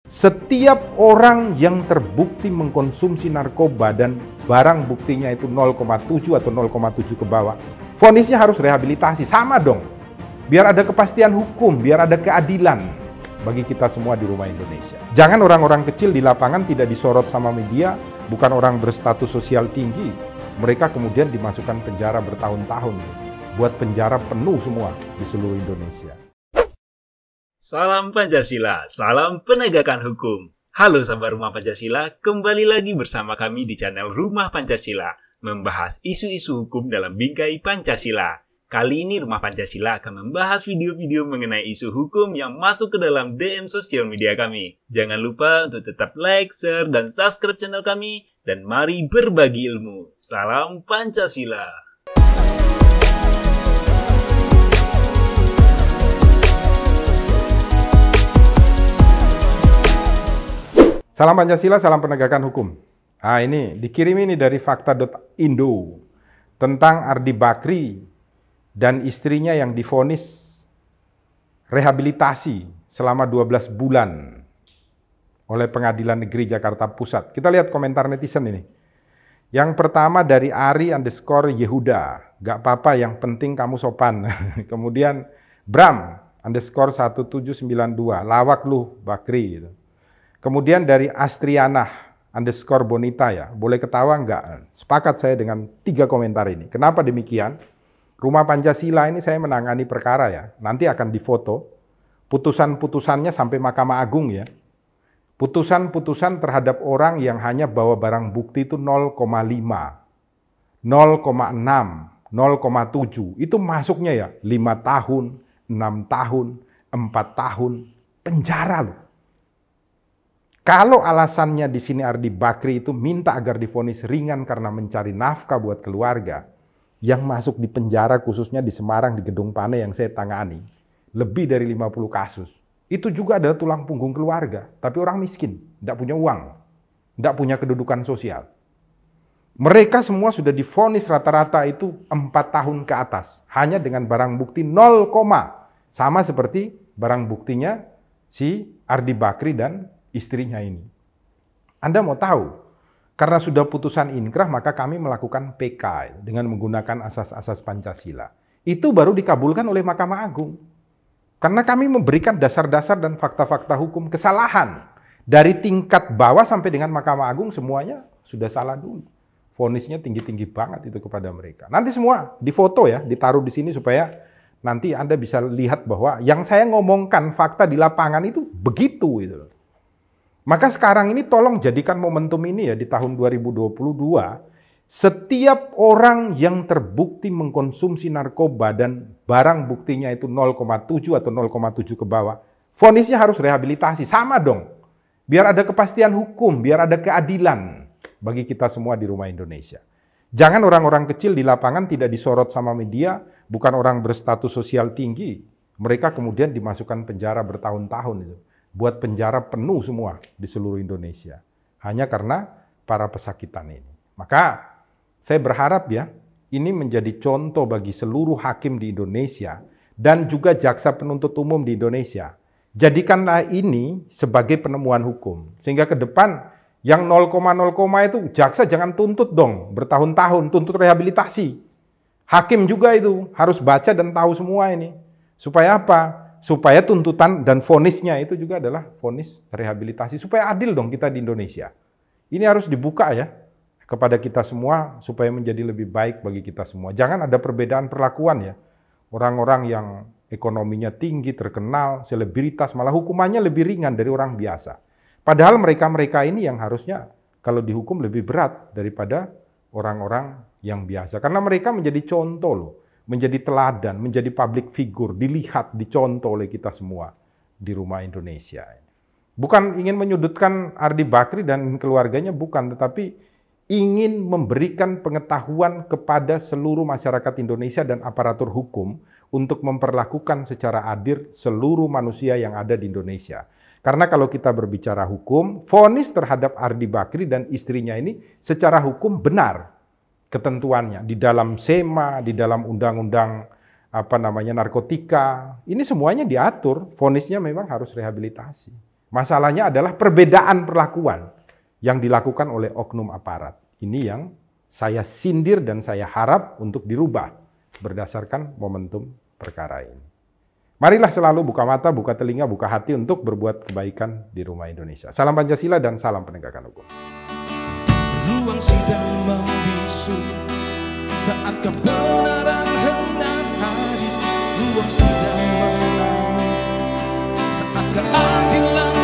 Setiap orang yang terbukti mengkonsumsi narkoba dan barang buktinya itu 0,7 atau 0,7 ke bawah, vonisnya harus rehabilitasi. Sama dong. Biar ada kepastian hukum, biar ada keadilan bagi kita semua di rumah Indonesia. Jangan orang-orang kecil di lapangan tidak disorot sama media, bukan orang berstatus sosial tinggi. Mereka kemudian dimasukkan penjara bertahun-tahun. Buat penjara penuh semua di seluruh Indonesia. Salam Pancasila, salam penegakan hukum. Halo sahabat Rumah Pancasila, kembali lagi bersama kami di channel Rumah Pancasila, membahas isu-isu hukum dalam bingkai Pancasila. Kali ini Rumah Pancasila akan membahas video-video mengenai isu hukum yang masuk ke dalam DM sosial media kami. Jangan lupa untuk tetap like, share, dan subscribe channel kami, dan mari berbagi ilmu. Salam Pancasila. Salam Pancasila, salam penegakan hukum. Nah ini dikirim ini dari fakta.indo tentang Ardi Bakri dan istrinya yang divonis rehabilitasi selama 12 bulan oleh Pengadilan Negeri Jakarta Pusat. Kita lihat komentar netizen ini. Yang pertama dari Ari_Yehuda, gak apa-apa yang penting kamu sopan. Kemudian Bram_1792, lawak lu Bakri gitu. Kemudian dari Astrianah_Bonita ya, boleh ketawa enggak? Sepakat saya dengan 3 komentar ini. Kenapa demikian? Rumah Pancasila ini saya menangani perkara ya, nanti akan difoto. Putusan-putusannya sampai Mahkamah Agung ya. Putusan-putusan terhadap orang yang hanya bawa barang bukti itu 0,5, 0,6, 0,7. Itu masuknya ya 5 tahun, 6 tahun, 4 tahun, penjara loh. Kalau alasannya di sini Ardi Bakri itu minta agar divonis ringan karena mencari nafkah buat keluarga, yang masuk di penjara khususnya di Semarang di Gedung Pane yang saya tangani, lebih dari 50 kasus. Itu juga adalah tulang punggung keluarga, tapi orang miskin, tidak punya uang, tidak punya kedudukan sosial. Mereka semua sudah divonis rata-rata itu 4 tahun ke atas, hanya dengan barang bukti 0, sama seperti barang buktinya si Ardi Bakri dan istrinya ini. Anda mau tahu, karena sudah putusan inkrah maka kami melakukan PK dengan menggunakan asas-asas Pancasila. Itu baru dikabulkan oleh Mahkamah Agung. Karena kami memberikan dasar-dasar dan fakta-fakta hukum kesalahan. Dari tingkat bawah sampai dengan Mahkamah Agung semuanya sudah salah dulu. Vonisnya tinggi-tinggi banget itu kepada mereka. Nanti semua difoto ya, ditaruh di sini supaya nanti Anda bisa lihat bahwa yang saya ngomongkan fakta di lapangan itu begitu gitu. Maka sekarang ini tolong jadikan momentum ini ya di tahun 2022, setiap orang yang terbukti mengkonsumsi narkoba dan barang buktinya itu 0,7 atau 0,7 ke bawah, vonisnya harus rehabilitasi. Sama dong. Biar ada kepastian hukum, biar ada keadilan bagi kita semua di rumah Indonesia. Jangan orang-orang kecil di lapangan tidak disorot sama media, bukan orang berstatus sosial tinggi. Mereka kemudian dimasukkan penjara bertahun-tahun itu. Buat penjara penuh semua di seluruh Indonesia. Hanya karena para pesakitan ini. Maka saya berharap ya, ini menjadi contoh bagi seluruh hakim di Indonesia dan juga jaksa penuntut umum di Indonesia. Jadikanlah ini sebagai penemuan hukum. Sehingga ke depan yang 0,0 itu jaksa jangan tuntut dong bertahun-tahun, tuntut rehabilitasi. Hakim juga itu harus baca dan tahu semua ini. Supaya apa? Supaya tuntutan dan vonisnya itu juga adalah vonis rehabilitasi. Supaya adil dong kita di Indonesia. Ini harus dibuka ya kepada kita semua supaya menjadi lebih baik bagi kita semua. Jangan ada perbedaan perlakuan ya. Orang-orang yang ekonominya tinggi, terkenal, selebritas, malah hukumannya lebih ringan dari orang biasa. Padahal mereka-mereka ini yang harusnya kalau dihukum lebih berat daripada orang-orang yang biasa. Karena mereka menjadi contoh loh. Menjadi teladan, menjadi public figure, dilihat, dicontoh oleh kita semua di rumah Indonesia. Bukan ingin menyudutkan Ardi Bakri dan keluarganya, bukan, tetapi ingin memberikan pengetahuan kepada seluruh masyarakat Indonesia dan aparatur hukum untuk memperlakukan secara adil seluruh manusia yang ada di Indonesia. Karena kalau kita berbicara hukum, vonis terhadap Ardi Bakri dan istrinya ini secara hukum benar. Ketentuannya di dalam SEMA, di dalam undang-undang narkotika, ini semuanya diatur, vonisnya memang harus rehabilitasi. Masalahnya adalah perbedaan perlakuan yang dilakukan oleh oknum aparat. Ini yang saya sindir dan saya harap untuk dirubah berdasarkan momentum perkara ini. Marilah selalu buka mata, buka telinga, buka hati untuk berbuat kebaikan di rumah Indonesia. Salam Pancasila dan salam penegakan hukum. Ruang sidang membisu saat kebenaran hendak hadir. Ruang sidang menangis saat keadilan